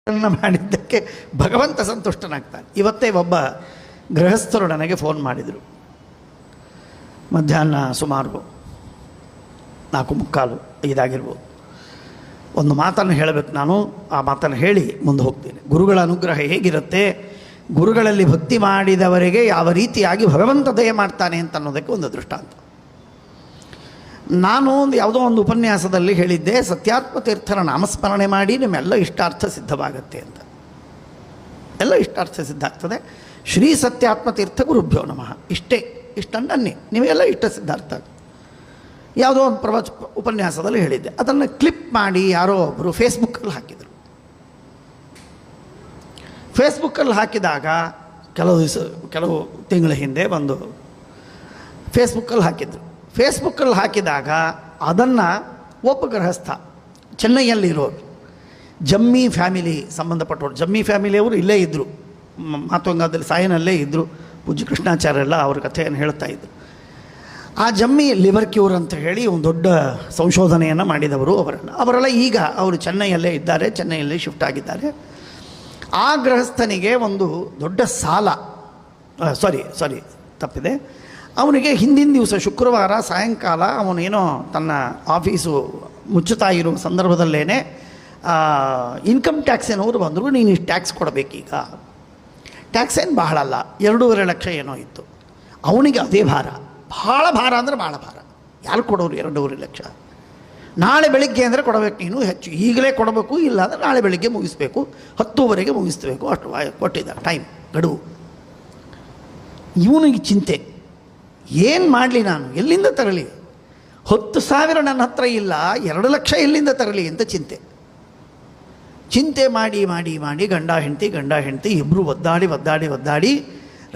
ಮಾಡಿದ್ದಕ್ಕೆ ಭಗವಂತ ಸಂತುಷ್ಟನಾಗ್ತಾನೆ. ಇವತ್ತೇ ಒಬ್ಬ ಗೃಹಸ್ಥರು ನನಗೆ ಫೋನ್ ಮಾಡಿದರು. ಮಧ್ಯಾಹ್ನ ಸುಮಾರು 4:45, 5 ಆಗಿರ್ಬೋದು. ಒಂದು ಮಾತನ್ನು ಹೇಳಬೇಕು ನಾನು. ಆ ಮಾತನ್ನು ಹೇಳಿ ಮುಂದೆ ಹೋಗ್ತೀನಿ. ಗುರುಗಳ ಅನುಗ್ರಹ ಹೇಗಿರುತ್ತೆ, ಗುರುಗಳಲ್ಲಿ ಭಕ್ತಿ ಮಾಡಿದವರಿಗೆ ಯಾವ ರೀತಿಯಾಗಿ ಭಗವಂತ ದಯ ಮಾಡ್ತಾನೆ ಅಂತ ಅನ್ನೋದಕ್ಕೆ ಒಂದು ದೃಷ್ಟಾಂತ. ನಾನು ಯಾವುದೋ ಒಂದು ಉಪನ್ಯಾಸದಲ್ಲಿ ಹೇಳಿದ್ದೆ, ಸತ್ಯಾತ್ಮ ತೀರ್ಥರ ನಾಮಸ್ಮರಣೆ ಮಾಡಿ ನಿಮ್ಮೆಲ್ಲ ಇಷ್ಟಾರ್ಥ ಸಿದ್ಧವಾಗತ್ತೆ ಅಂತ. ಎಲ್ಲ ಇಷ್ಟಾರ್ಥ ಸಿದ್ಧ ಆಗ್ತದೆ. ಶ್ರೀ ಸತ್ಯಾತ್ಮ ತೀರ್ಥ ಗುರುಭ್ಯೋ ನಮಃ, ಇಷ್ಟನ್ನನ್ನೇ ನಿಮಗೆಲ್ಲ ಇಷ್ಟ ಸಿದ್ಧಾರ್ಥ. ಯಾವುದೋ ಒಂದು ಉಪನ್ಯಾಸದಲ್ಲಿ ಹೇಳಿದ್ದೆ. ಅದನ್ನು ಕ್ಲಿಪ್ ಮಾಡಿ ಯಾರೋ ಒಬ್ಬರು ಫೇಸ್ಬುಕ್ಕಲ್ಲಿ ಹಾಕಿದರು. ಫೇಸ್ಬುಕ್ಕಲ್ಲಿ ಹಾಕಿದಾಗ ಕೆಲವು ತಿಂಗಳ ಹಿಂದೆ ಒಂದು ಫೇಸ್ಬುಕ್ಕಲ್ಲಿ ಹಾಕಿದರು. ಫೇಸ್ಬುಕ್ಕಲ್ಲಿ ಹಾಕಿದಾಗ ಅದನ್ನು ಒಬ್ಬ ಗೃಹಸ್ಥ ಚೆನ್ನೈಯಲ್ಲಿರೋರು, ಜಮ್ಮಿ ಫ್ಯಾಮಿಲಿ ಸಂಬಂಧಪಟ್ಟವರು, ಜಮ್ಮಿ ಫ್ಯಾಮಿಲಿಯವರು ಇಲ್ಲೇ ಇದ್ದರು, ಮಾತುಂಗದಲ್ಲಿ ಸಾಯನಲ್ಲೇ ಇದ್ದರು. ಪೂಜ್ಯ ಕೃಷ್ಣಾಚಾರ್ಯರೆಲ್ಲ ಅವ್ರ ಕಥೆಯನ್ನು ಹೇಳ್ತಾ ಇದ್ದರು. ಆ ಜಮ್ಮಿ ಲಿವರ್ ಕ್ಯೂರ್ ಅಂತ ಹೇಳಿ ಒಂದು ದೊಡ್ಡ ಸಂಶೋಧನೆಯನ್ನು ಮಾಡಿದವರು ಅವರೆಲ್ಲ ಈಗ ಅವರು ಚೆನ್ನೈಯಲ್ಲೇ ಇದ್ದಾರೆ, ಚೆನ್ನೈಯಲ್ಲೇ ಶಿಫ್ಟ್ ಆಗಿದ್ದಾರೆ. ಆ ಗೃಹಸ್ಥನಿಗೆ ಒಂದು ದೊಡ್ಡ ಸಾಲ, ಸಾರಿ ತಪ್ಪಿದೆ, ಅವನಿಗೆ ಹಿಂದಿನ ದಿವಸ ಶುಕ್ರವಾರ ಸಾಯಂಕಾಲ ಅವನೇನೋ ತನ್ನ ಆಫೀಸು ಮುಚ್ಚುತ್ತಾ ಇರುವ ಸಂದರ್ಭದಲ್ಲೇ ಇನ್ಕಮ್ ಟ್ಯಾಕ್ಸಿನವರು ಬಂದರು, ನೀನು ಇಷ್ಟು ಟ್ಯಾಕ್ಸ್ ಕೊಡಬೇಕೀಗ. ಟ್ಯಾಕ್ಸ್ ಏನು ಬಹಳ ಅಲ್ಲ, 2.5 ಲಕ್ಷ ಏನೋ ಇತ್ತು. ಅವನಿಗೆ ಅದೇ ಭಾರ, ಭಾಳ ಭಾರ ಅಂದರೆ ಭಾಳ ಭಾರ. ಯಾರು ಕೊಡೋರು 2.5 ಲಕ್ಷ? ನಾಳೆ ಬೆಳಿಗ್ಗೆ ಅಂದರೆ ಕೊಡಬೇಕು, ನೀನು ಹೆಚ್ಚು ಈಗಲೇ ಕೊಡಬೇಕು, ಇಲ್ಲ ಅಂದರೆ ನಾಳೆ ಬೆಳಿಗ್ಗೆ ಮುಗಿಸ್ಬೇಕು, 10:00ವರೆಗೆ ಮುಗಿಸ್ಬೇಕು, ಅಷ್ಟು ಕೊಟ್ಟಿದ್ದ ಟೈಮ್ ಗಡುವು. ಇವನಿಗೆ ಚಿಂತೆ, ಏನು ಮಾಡಲಿ, ನಾನು ಎಲ್ಲಿಂದ ತರಲಿ? 10,000 ನನ್ನ ಹತ್ರ ಇಲ್ಲ, 2 ಲಕ್ಷ ಎಲ್ಲಿಂದ ತರಲಿ ಅಂತ ಚಿಂತೆ ಮಾಡಿ ಮಾಡಿ ಮಾಡಿ ಗಂಡ ಹೆಂಡತಿ ಇಬ್ಬರು ಒದ್ದಾಡಿ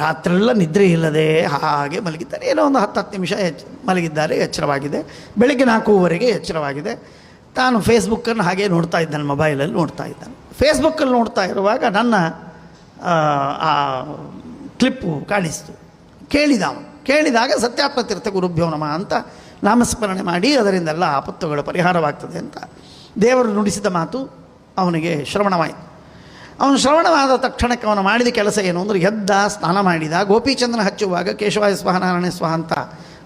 ರಾತ್ರೆಲ್ಲ ನಿದ್ರೆ ಇಲ್ಲದೆ ಹಾಗೆ ಮಲಗಿದ್ದಾರೆ. ಏನೋ ಒಂದು 10 ನಿಮಿಷ ಮಲಗಿದ್ದಾರೆ, ಎಚ್ಚರವಾಗಿದೆ. ಬೆಳಗ್ಗೆ 4:00ವರೆಗೆ ಎಚ್ಚರವಾಗಿದೆ. ತಾನು ಫೇಸ್ಬುಕ್ಕನ್ನು ಹಾಗೆ ನೋಡ್ತಾ ಇದ್ದಾನೆ, ಮೊಬೈಲಲ್ಲಿ ನೋಡ್ತಾ ಇದ್ದಾನೆ. ಫೇಸ್ಬುಕ್ಕಲ್ಲಿ ನೋಡ್ತಾ ಇರುವಾಗ ನನ್ನ ಆ ಕ್ಲಿಪ್ಪು ಕಾಣಿಸ್ತು. ಕೇಳಿದಾಗ ಸತ್ಯಾತ್ಮ ತೀರ್ಥ ಗುರುಭ್ಯೋ ನಮಃ ಅಂತ ನಾಮಸ್ಮರಣೆ ಮಾಡಿ ಅದರಿಂದೆಲ್ಲ ಆಪತ್ತುಗಳ ಪರಿಹಾರವಾಗ್ತದೆ ಅಂತ ದೇವರು ನುಡಿಸಿದ ಮಾತು ಅವನಿಗೆ ಶ್ರವಣವಾಯಿತು. ಅವನು ಶ್ರವಣವಾದ ತಕ್ಷಣಕ್ಕೆ ಅವನು ಮಾಡಿದ ಕೆಲಸ ಏನು ಅಂದರೆ, ಎದ್ದ, ಸ್ನಾನ ಮಾಡಿದ, ಗೋಪಿಚಂದ್ರನ ಹಚ್ಚುವಾಗ ಕೇಶವಾಯ ಸ್ವಹ ನಾರಾಯಣ ಸ್ವಹ ಅಂತ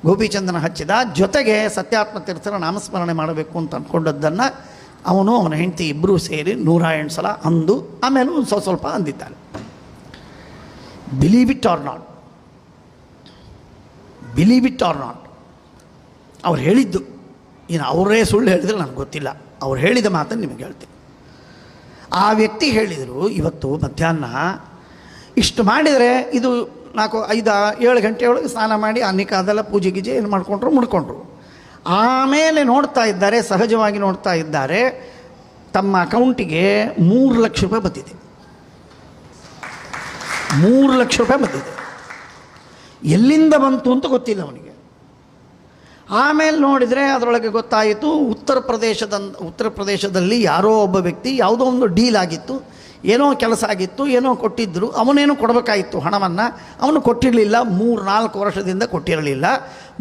ಗೋಪಿಚಂದ್ರನ ಹಚ್ಚಿದ. ಜೊತೆಗೆ ಸತ್ಯಾತ್ಮ ತೀರ್ಥರ ನಾಮಸ್ಮರಣೆ ಮಾಡಬೇಕು ಅಂತ ಅಂದ್ಕೊಂಡದ್ದನ್ನು ಅವನು ಅವನ ಹೆಂಡತಿ ಇಬ್ಬರೂ ಸೇರಿ 108 ಸಲ ಅಂದು, ಆಮೇಲೆ ಒಂದು ಸ್ವಲ್ಪ ಅಂದಿದ್ದಾನೆ. ಬಿಲೀವ್ ಇಟ್ ಆರ್ ನಾಟ್, ಅವ್ರು ಹೇಳಿದ್ದು, ಇನ್ನು ಅವರೇ ಸುಳ್ಳು ಹೇಳಿದರೆ ನನಗೆ ಗೊತ್ತಿಲ್ಲ, ಅವ್ರು ಹೇಳಿದ ಮಾತನ್ನು ನಿಮಗೆ ಹೇಳ್ತೀನಿ. ಆ ವ್ಯಕ್ತಿ ಹೇಳಿದರು, ಇವತ್ತು ಮಧ್ಯಾಹ್ನ ಇಷ್ಟು ಮಾಡಿದರೆ ಇದು 4, 5, 7 ಗಂಟೆಯೊಳಗೆ ಸ್ನಾನ ಮಾಡಿ ಅನ್ನಿಕಾದೆಲ್ಲ ಪೂಜೆ ಗೀಜೆ ಏನು ಮುಡ್ಕೊಂಡ್ರು. ಆಮೇಲೆ ಸಹಜವಾಗಿ ನೋಡ್ತಾ ಇದ್ದಾರೆ, ತಮ್ಮ ಅಕೌಂಟಿಗೆ 3 ಲಕ್ಷ ರೂಪಾಯಿ ಬಂದಿದೆ. 3 ಲಕ್ಷ ರೂಪಾಯಿ ಬಂದಿದೆ. ಎಲ್ಲಿಂದ ಬಂತು ಅಂತ ಗೊತ್ತಿಲ್ಲ ಅವನಿಗೆ. ಆಮೇಲೆ ನೋಡಿದರೆ ಅದರೊಳಗೆ ಗೊತ್ತಾಯಿತು, ಉತ್ತರ ಪ್ರದೇಶದಲ್ಲಿ ಯಾರೋ ಒಬ್ಬ ವ್ಯಕ್ತಿ ಯಾವುದೋ ಒಂದು ಡೀಲ್ ಆಗಿತ್ತು, ಏನೋ ಕೆಲಸ ಆಗಿತ್ತು, ಏನೋ ಕೊಟ್ಟಿದ್ದರು, ಅವನೇನೋ ಕೊಡಬೇಕಾಗಿತ್ತು ಹಣವನ್ನು, ಅವನು ಕೊಟ್ಟಿರಲಿಲ್ಲ. 3-4 ವರ್ಷದಿಂದ ಕೊಟ್ಟಿರಲಿಲ್ಲ.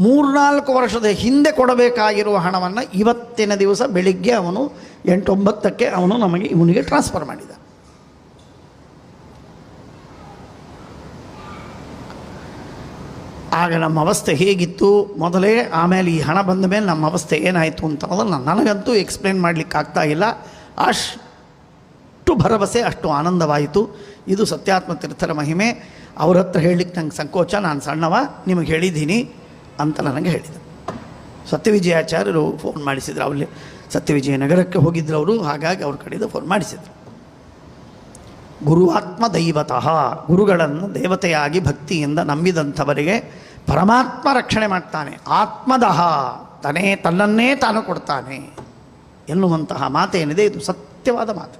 3-4 ವರ್ಷದ ಹಿಂದೆ ಕೊಡಬೇಕಾಗಿರುವ ಹಣವನ್ನು ಇವತ್ತಿನ ದಿವಸ ಬೆಳಿಗ್ಗೆ ಅವನು 8-9ಕ್ಕೆ ಇವನಿಗೆ ಟ್ರಾನ್ಸ್ಫರ್ ಮಾಡಿದ. ಆಗ ನಮ್ಮ ಅವಸ್ಥೆ ಹೇಗಿತ್ತು ಮೊದಲೇ, ಆಮೇಲೆ ಈ ಹಣ ಬಂದ ಮೇಲೆ ನಮ್ಮ ಅವಸ್ಥೆ ಏನಾಯಿತು ಅಂತ ಅನ್ನೋದನ್ನು ನನಗಂತೂ ಎಕ್ಸ್ಪ್ಲೇನ್ ಮಾಡಲಿಕ್ಕೆ ಆಗ್ತಾ ಇಲ್ಲ. ಅಷ್ಟು ಭರವಸೆ, ಅಷ್ಟು ಆನಂದವಾಯಿತು. ಇದು ಸತ್ಯಾತ್ಮ ತೀರ್ಥರ ಮಹಿಮೆ. ಅವ್ರ ಹತ್ರ ಹೇಳಲಿಕ್ಕೆ ನಂಗೆ ಸಂಕೋಚ, ನಾನು ಸಣ್ಣವ, ನಿಮಗೆ ಹೇಳಿದ್ದೀನಿ ಅಂತ ನನಗೆ ಹೇಳಿದರು. ಸತ್ಯವಿಜಯಾಚಾರ್ಯರು ಫೋನ್ ಮಾಡಿಸಿದ್ರು. ಅವಲ್ಲಿ ಸತ್ಯವಿಜಯನಗರಕ್ಕೆ ಹೋಗಿದ್ರು ಅವರು, ಹಾಗಾಗಿ ಅವ್ರ ಕಡೆಯಿಂದ ಫೋನ್ ಮಾಡಿಸಿದರು. ಗುರುವಾತ್ಮ ದೈವತಃ, ಗುರುಗಳನ್ನು ದೇವತೆಯಾಗಿ ಭಕ್ತಿಯಿಂದ ನಂಬಿದಂಥವರಿಗೆ ಪರಮಾತ್ಮ ರಕ್ಷಣೆ ಮಾಡ್ತಾನೆ. ಆತ್ಮದಃ, ತನ್ನನ್ನೇ ತಾನು ಕೊಡ್ತಾನೆ ಎನ್ನುವಂತಹ ಮಾತೇನಿದೆ, ಇದು ಸತ್ಯವಾದ ಮಾತು.